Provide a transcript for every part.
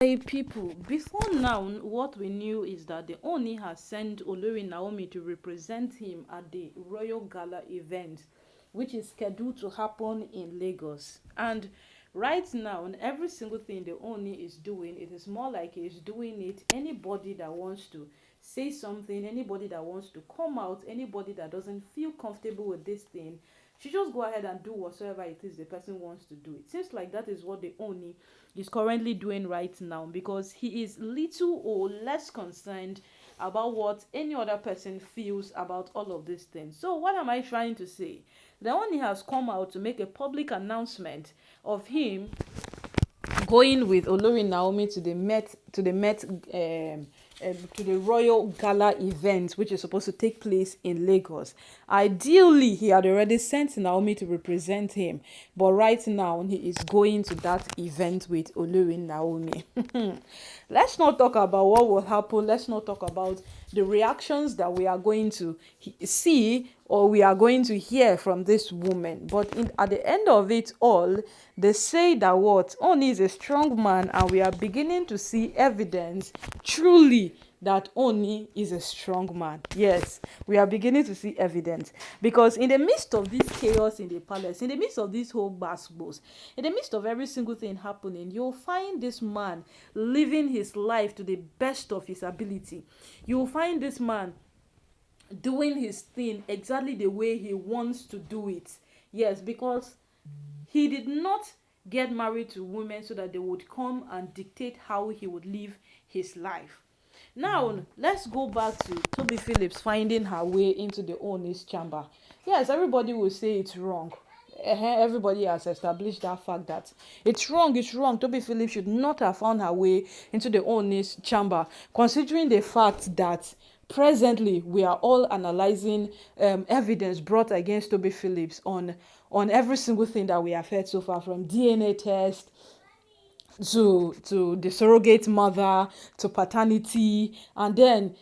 Hey people, before now, what we knew is that the Oni has sent Olori Naomi to represent him at the Royal Gala event, which is scheduled to happen in Lagos. And right now, every single thing the Oni is doing, it is more like he's doing it. Anybody that wants to say something, anybody that wants to come out, anybody that doesn't feel comfortable with this thing, she just go ahead and do whatsoever it is the person wants to do. It seems like that is what the Oni is currently doing right now, because he is little or less concerned about what any other person feels about all of these things. So what am I trying to say? The Oni has come out to make a public announcement of him going with Olori Naomi to the Met to the Royal Gala event, which is supposed to take place in Lagos. Ideally, he had already sent Naomi to represent him, but right now he is going to that event with Olori Naomi. Let's not talk about what will happen. Let's not talk about the reactions that we are going to see or we are going to hear from this woman. But at the end of it all, they say that what Oni is a strong man, and we are beginning to see evidence truly that Oni is a strong man. Yes, we are beginning to see evidence, because in the midst of this chaos in the palace, in the midst of this whole basketballs, in the midst of every single thing happening, you'll find this man living his life to the best of his ability. You'll find this man doing his thing exactly the way he wants to do it. Yes, because he did not get married to women so that they would come and dictate how he would live his life. Now, let's go back to Toby Phillips finding her way into the Oni's chamber. Yes, everybody will say it's wrong. Everybody has established that fact that it's wrong, it's wrong. Toby Phillips should not have found her way into the Oni's chamber, considering the fact that presently we are all analyzing evidence brought against Toby Phillips on every single thing that we have heard so far, from DNA test to the surrogate mother to paternity, and then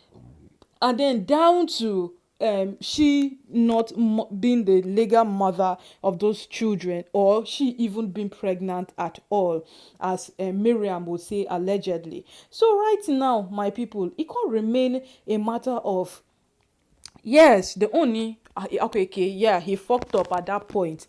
down to she not being the legal mother of those children, or she even being pregnant at all, as Miriam would say, allegedly. So right now, my people, it can remain a matter of, yes, the Oni, okay, yeah, he fucked up at that point.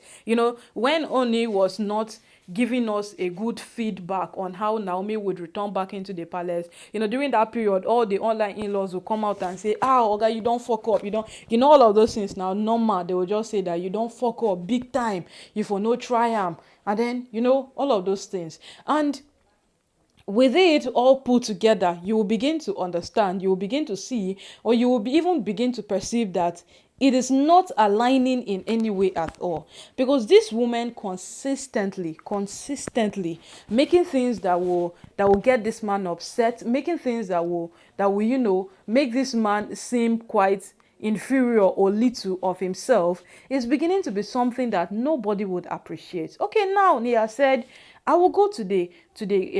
When Oni was not giving us a good feedback on how Naomi would return back into the palace. During that period, all the online in-laws will come out and say, Oga, you don't fuck up. All of those things now, normal. They will just say that you don't fuck up big time. You for no triumph. And then, all of those things. And with it all put together, you will begin to understand, you will begin to see, or you will even begin to perceive that it is not aligning in any way at all. Because this woman consistently making things that will get this man upset, making things that will make this man seem quite inferior or little of himself, is beginning to be something that nobody would appreciate. Okay, now he has said, I will go to the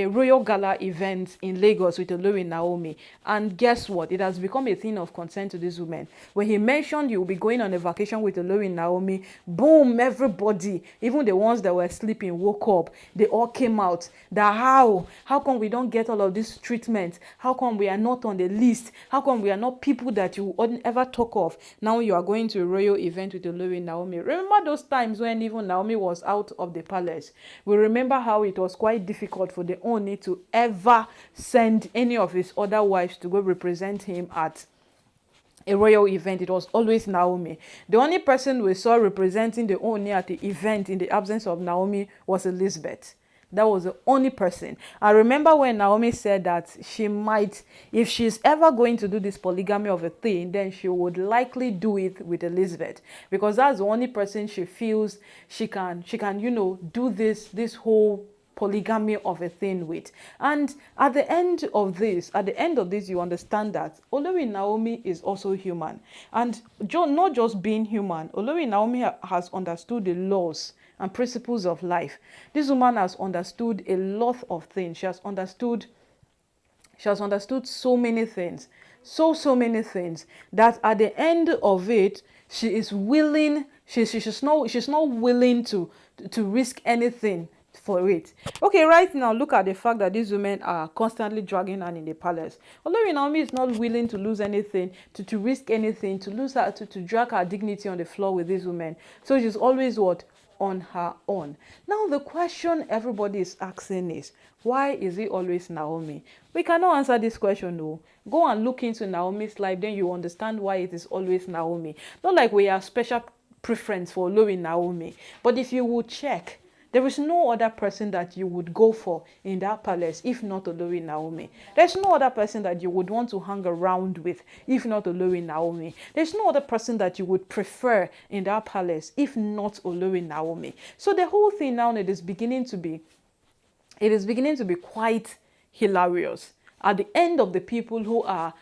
Royal Gala event in Lagos with Olori Naomi. And guess what? It has become a thing of concern to this woman. When he mentioned you will be going on a vacation with Olori Naomi, boom, everybody, even the ones that were sleeping, woke up. They all came out. That how come we don't get all of this treatment? How come we are not on the list? How come we are not people that you wouldn't ever talk of? Now you are going to a royal event with Olori Naomi. Remember those times when even Naomi was out of the palace? We remember how it was quite difficult for the Ooni to ever send any of his other wives to go represent him at a royal event. It was always Naomi. The only person we saw representing the Ooni at the event in the absence of Naomi was Elizabeth. That was the only person. I remember when Naomi said that she might, if she's ever going to do this polygamy of a thing, then she would likely do it with Elizabeth, because that's the only person she feels she can do this whole polygamy of a thing with. And at the end of this, you understand that Olori Naomi is also human. And not just being human, Olori Naomi has understood the laws and principles of life. This woman has understood a lot of things. She has understood so many things, so many things, that at the end of it, she's not willing to risk anything for it. Okay, right now, look at the fact that these women are constantly dragging her in the palace. Although Naomi is not willing to lose anything, to risk anything, to lose her, to drag her dignity on the floor with these women. So she's always what? On her own. Now the question everybody is asking is, why is it always Naomi? We cannot answer this question, no. Go and look into Naomi's life, then you understand why it is always Naomi. Not like we have special preference for Olori Naomi, but if you will check, there is no other person that you would go for in that palace if not Olori Naomi. There's no other person that you would want to hang around with if not Olori Naomi. There's no other person that you would prefer in that palace if not Olori Naomi. So the whole thing now, it is beginning to be quite hilarious. At the end of the people who are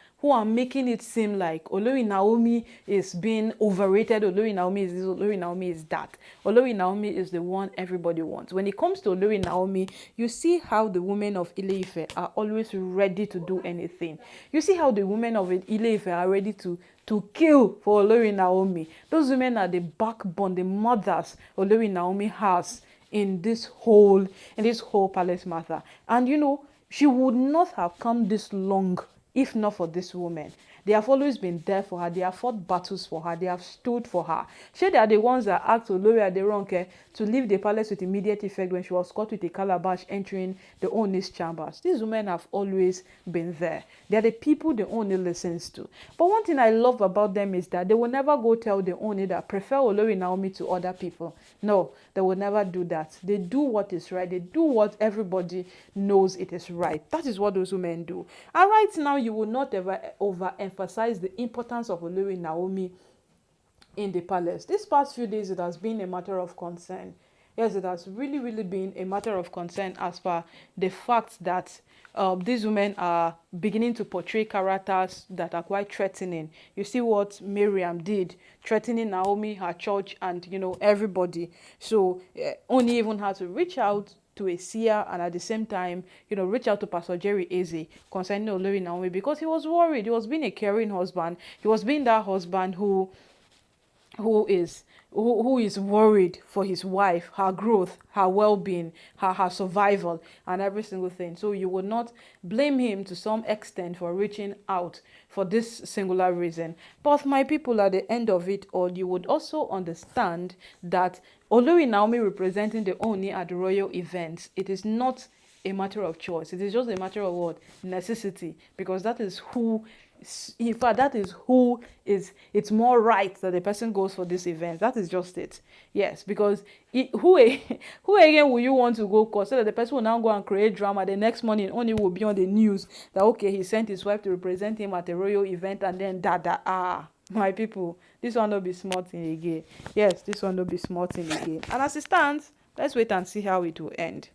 making it seem like Olori Naomi is being overrated, Olori Naomi is this, Olori Naomi is that. Olori Naomi is the one everybody wants. When it comes to Olori Naomi, you see how the women of Ile-Ife are always ready to do anything. You see how the women of Ile-Ife are ready to kill for Olori Naomi. Those women are the backbone, the mothers Olori Naomi has in this whole palace matter. And you know, she would not have come this long if not for this woman. They have always been there for her. They have fought battles for her. They have stood for her. They are the ones that asked Olori Aderonke to leave the palace with immediate effect when she was caught with a calabash entering the Ooni's chambers. These women have always been there. They are the people the Ooni listens to. But one thing I love about them is that they will never go tell the Ooni that prefer Olori Naomi to other people. No, they will never do that. They do what is right. They do what everybody knows it is right. That is what those women do. And right now, you will not ever overemphasize the importance of Olori Naomi in the palace. These past few days, it has been a matter of concern. Yes, it has really, really been a matter of concern as per the fact that these women are beginning to portray characters that are quite threatening. You see what Miriam did, threatening Naomi, her church, and everybody. So Ooni even had to reach out to a seer and at the same time, reach out to Pastor Jerry Eze concerning Olori Naomi, because he was worried. He was being a caring husband. He was being that husband who is worried for his wife, her growth, her well-being, her survival, and every single thing. So you would not blame him to some extent for reaching out for this singular reason. But my people, at the end of it all, you would also understand that Olori Naomi representing the Ooni at the royal events, it is not a matter of choice. It is just a matter of what? Necessity. Because that is who, in fact, that is who is, it's more right that the person goes for this event. That is just it. Yes, because who again will you want to go cause so that the person will now go and create drama? The next morning, only will be on the news that, okay, he sent his wife to represent him at a royal event, and then my people, this one will be smart in again. Yes, this one will be smart in again. And as it stands, let's wait and see how it will end.